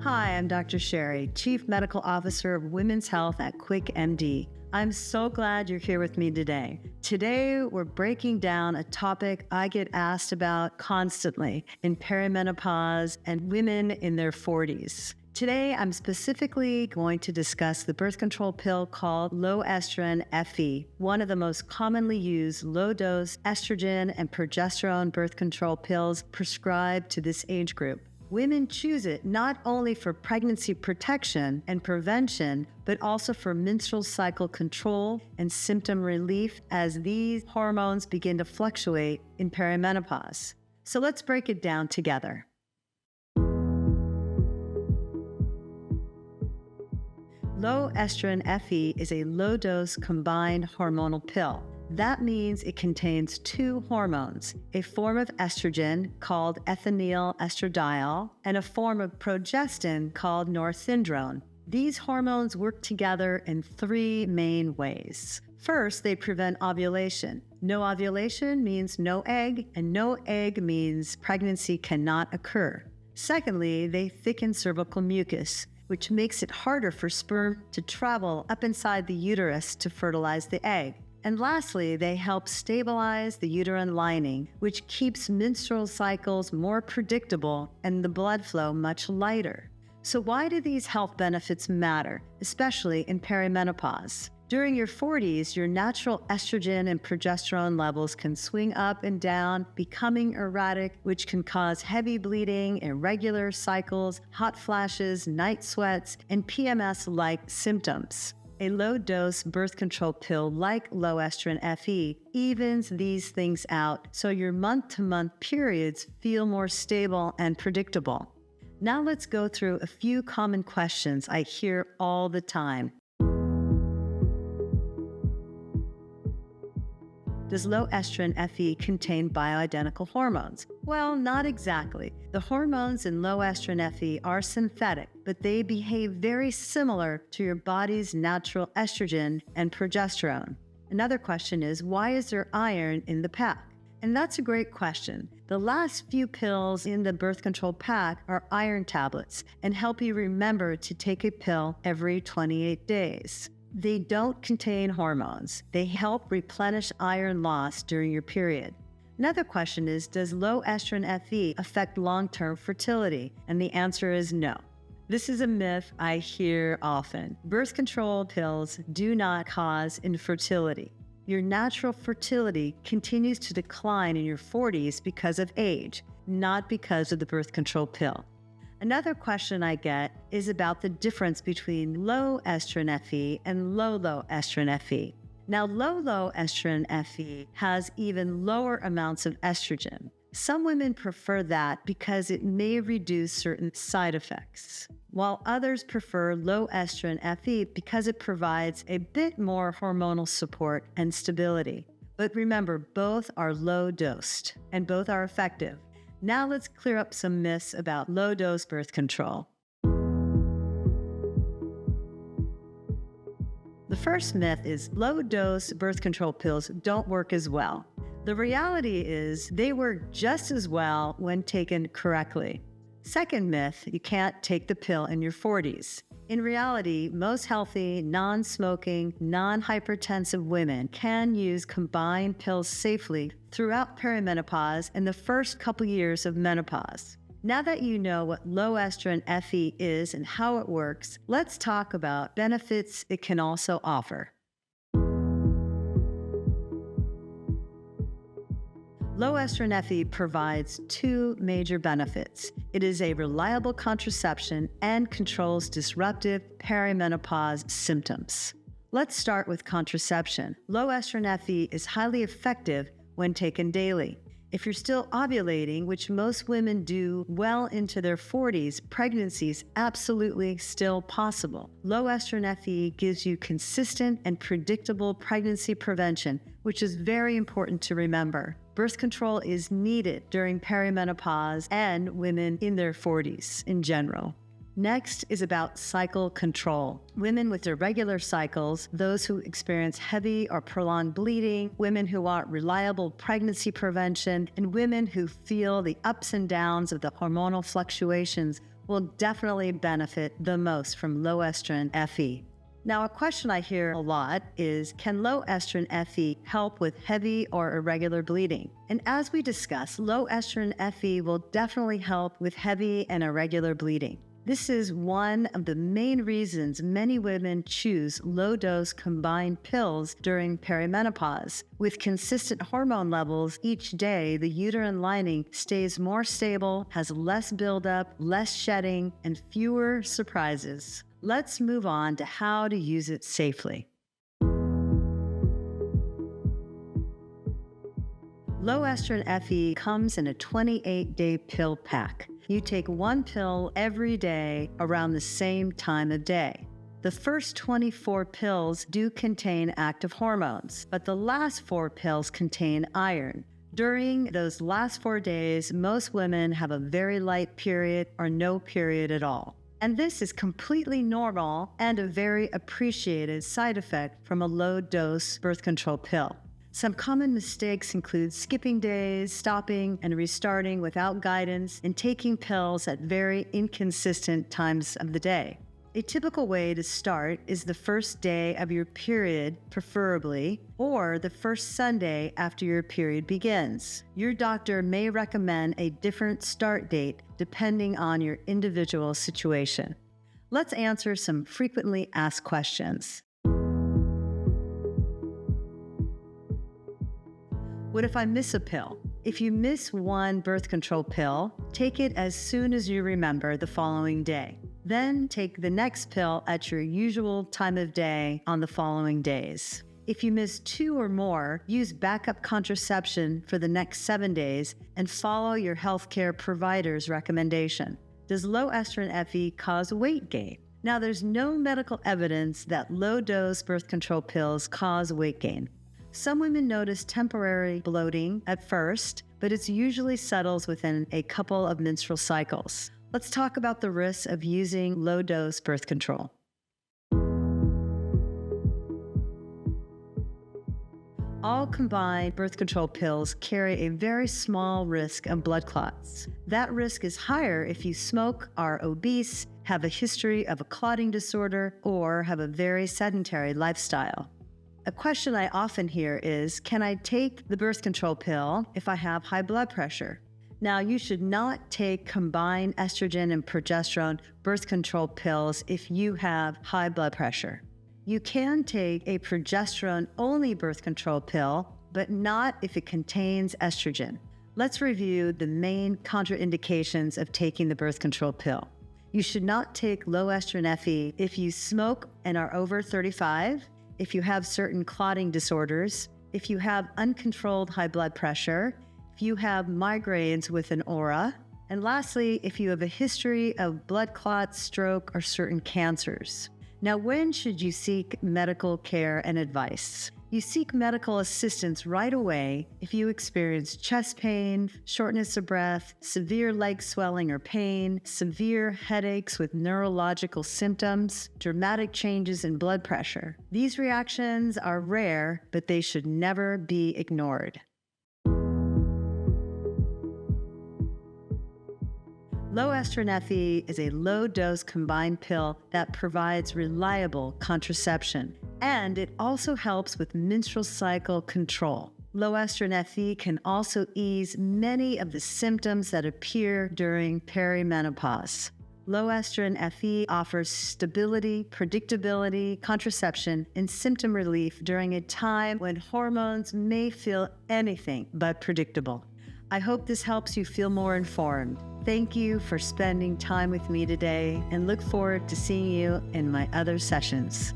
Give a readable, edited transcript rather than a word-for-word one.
Hi, I'm Dr. Sherry, Chief Medical Officer of Women's Health at QuickMD. I'm so glad you're here with me today. Today, we're breaking down a topic I get asked about constantly in perimenopause and women in their 40s. Today, I'm specifically going to discuss the birth control pill called Loestrin Fe, one of the most commonly used low-dose estrogen and progesterone birth control pills prescribed to this age group. Women choose it not only for pregnancy protection and prevention, but also for menstrual cycle control and symptom relief as these hormones begin to fluctuate in perimenopause. So let's break it down together. Loestrin Fe is a low-dose combined hormonal pill. That means it contains two hormones, a form of estrogen called ethinyl estradiol and a form of progestin called norethindrone. These hormones work together in three main ways. First, they prevent ovulation. No ovulation means no egg, and no egg means pregnancy cannot occur. Secondly, they thicken cervical mucus, which makes it harder for sperm to travel up inside the uterus to fertilize the egg. And lastly, they help stabilize the uterine lining, which keeps menstrual cycles more predictable and the blood flow much lighter. So why do these health benefits matter, especially in perimenopause? During your 40s, your natural estrogen and progesterone levels can swing up and down, becoming erratic, which can cause heavy bleeding, irregular cycles, hot flashes, night sweats, and PMS-like symptoms. A low-dose birth control pill like Loestrin Fe evens these things out so your month-to-month periods feel more stable and predictable. Now let's go through a few common questions I hear all the time. Does Loestrin Fe contain bioidentical hormones? Well, not exactly. The hormones in Loestrin Fe are synthetic, but they behave very similar to your body's natural estrogen and progesterone. Another question is, why is there iron in the pack? And that's a great question. The last few pills in the birth control pack are iron tablets and help you remember to take a pill every 28 days. They don't contain hormones. They help replenish iron loss during your period. Another question is, does Loestrin Fe affect long-term fertility? And the answer is no. This is a myth I hear often. Birth control pills do not cause infertility. Your natural fertility continues to decline in your 40s because of age, not because of the birth control pill. Another question I get is about the difference between Loestrin Fe and low Loestrin Fe. Now, low Loestrin Fe has even lower amounts of estrogen. Some women prefer that because it may reduce certain side effects, while others prefer Loestrin Fe because it provides a bit more hormonal support and stability. But remember, both are low-dosed and both are effective. Now let's clear up some myths about low-dose birth control. The first myth is low-dose birth control pills don't work as well. The reality is they work just as well when taken correctly. Second myth, you can't take the pill in your 40s. In reality, most healthy, non-smoking, non-hypertensive women can use combined pills safely throughout perimenopause and the first couple years of menopause. Now that you know what Loestrin Fe is and how it works, let's talk about benefits it can also offer. Loestrin Fe provides two major benefits. It is a reliable contraception and controls disruptive perimenopause symptoms. Let's start with contraception. Loestrin Fe is highly effective when taken daily. If you're still ovulating, which most women do well into their 40s, pregnancy is absolutely still possible. Loestrin Fe gives you consistent and predictable pregnancy prevention, which is very important to remember. Birth control is needed during perimenopause and women in their 40s in general. Next is about cycle control. Women with irregular cycles, those who experience heavy or prolonged bleeding, women who want reliable pregnancy prevention, and women who feel the ups and downs of the hormonal fluctuations will definitely benefit the most from Loestrin Fe. Now, a question I hear a lot is, can Loestrin Fe help with heavy or irregular bleeding? And as we discussed, Loestrin Fe will definitely help with heavy and irregular bleeding. This is one of the main reasons many women choose low-dose combined pills during perimenopause. With consistent hormone levels each day, the uterine lining stays more stable, has less buildup, less shedding, and fewer surprises. Let's move on to how to use it safely. Loestrin Fe comes in a 28-day pill pack. You take one pill every day around the same time of day. The first 24 pills do contain active hormones, but the last 4 pills contain iron. During those last 4 days, most women have a very light period or no period at all. And this is completely normal and a very appreciated side effect from a low-dose birth control pill. Some common mistakes include skipping days, stopping and restarting without guidance, and taking pills at very inconsistent times of the day. A typical way to start is the first day of your period, preferably, or the first Sunday after your period begins. Your doctor may recommend a different start date depending on your individual situation. Let's answer some frequently asked questions. What if I miss a pill? If you miss one birth control pill, take it as soon as you remember the following day. Then take the next pill at your usual time of day on the following days. If you miss 2 or more, use backup contraception for the next 7 days and follow your healthcare provider's recommendation. Does Loestrin Fe cause weight gain? Now, there's no medical evidence that low-dose birth control pills cause weight gain. Some women notice temporary bloating at first, but it usually settles within a couple of menstrual cycles. Let's talk about the risks of using low-dose birth control. All combined birth control pills carry a very small risk of blood clots. That risk is higher if you smoke, are obese, have a history of a clotting disorder, or have a very sedentary lifestyle. A question I often hear is, can I take the birth control pill if I have high blood pressure? Now, you should not take combined estrogen and progesterone birth control pills if you have high blood pressure. You can take a progesterone-only birth control pill, but not if it contains estrogen. Let's review the main contraindications of taking the birth control pill. You should not take Loestrin Fe if you smoke and are over 35, if you have certain clotting disorders, if you have uncontrolled high blood pressure, if you have migraines with an aura, and lastly, if you have a history of blood clots, stroke, or certain cancers. Now, when should you seek medical care and advice? You seek medical assistance right away if you experience chest pain, shortness of breath, severe leg swelling or pain, severe headaches with neurological symptoms, dramatic changes in blood pressure. These reactions are rare, but they should never be ignored. Loestrin Fe is a low-dose combined pill that provides reliable contraception, and it also helps with menstrual cycle control. Loestrin Fe can also ease many of the symptoms that appear during perimenopause. Loestrin Fe offers stability, predictability, contraception, and symptom relief during a time when hormones may feel anything but predictable. I hope this helps you feel more informed. Thank you for spending time with me today and look forward to seeing you in my other sessions.